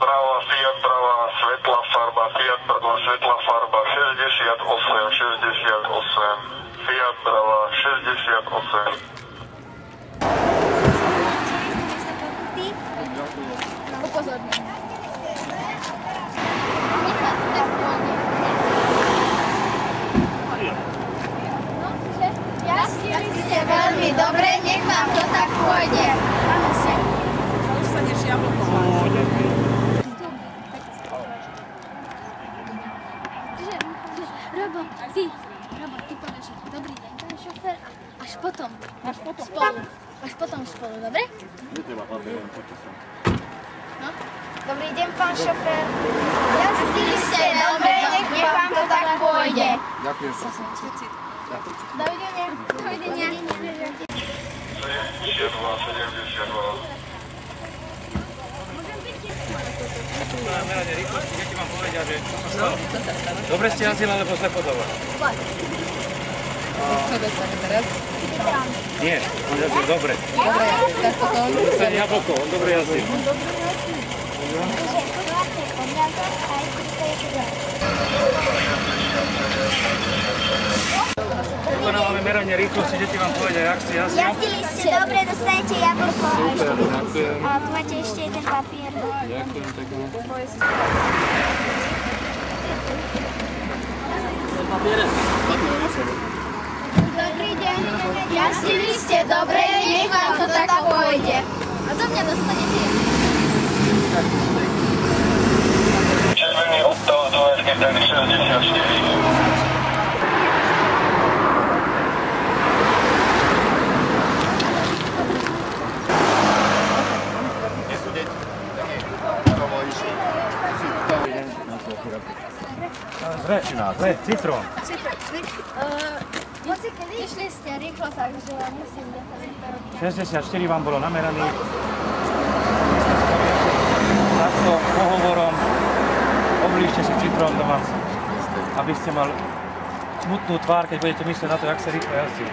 Brava, Fiat Brava, svetlá farba, Fiat Brava, svetlá farba, 68, 68, Fiat Brava, 68. Upozorňujem. Jazdili ste veľmi dobre, nech vám to tak pôjde. Máme sa. Dostaneš jablko. Robo, ty povieš, dobrý deň, pán šofér, až potom. Spolu, dobre? No. Dobrý deň, pán šofér. Jazdili ste dobre, nech vám to tak pôjde. Ďakujem sa. Dovidenia. 72, 72. Meranie rýchlosti, deti vám povedia, že dobre ste jazdili, alebo zle podávali. Čo dostane teraz? Nie, on jazdil dobre. Dobre, tak potom... Dostane jablko, on dobre jazdil. Vykonávame meranie rýchlosti, deti vám povedia, jak ste jazdili. Jazdili ste dobre, dostanete jablko. Super, ďakujem. A tu máte ešte jeden papier. Ďakujem pekne. Dobrý deň, jazdili ste dobre, nech vám to tak pôjde. A do mňa dostanete. Červený Opel, dvojačky, ten 64. Zre, Citrón. Išli ste rýchlo, takže musím dostať. 64 vám bolo nameraných. Takto pohovorom oblížte si Citrón doma, aby ste mali smutnú tvár, keď budete myslieť na to, jak sa rýchlo jazdí.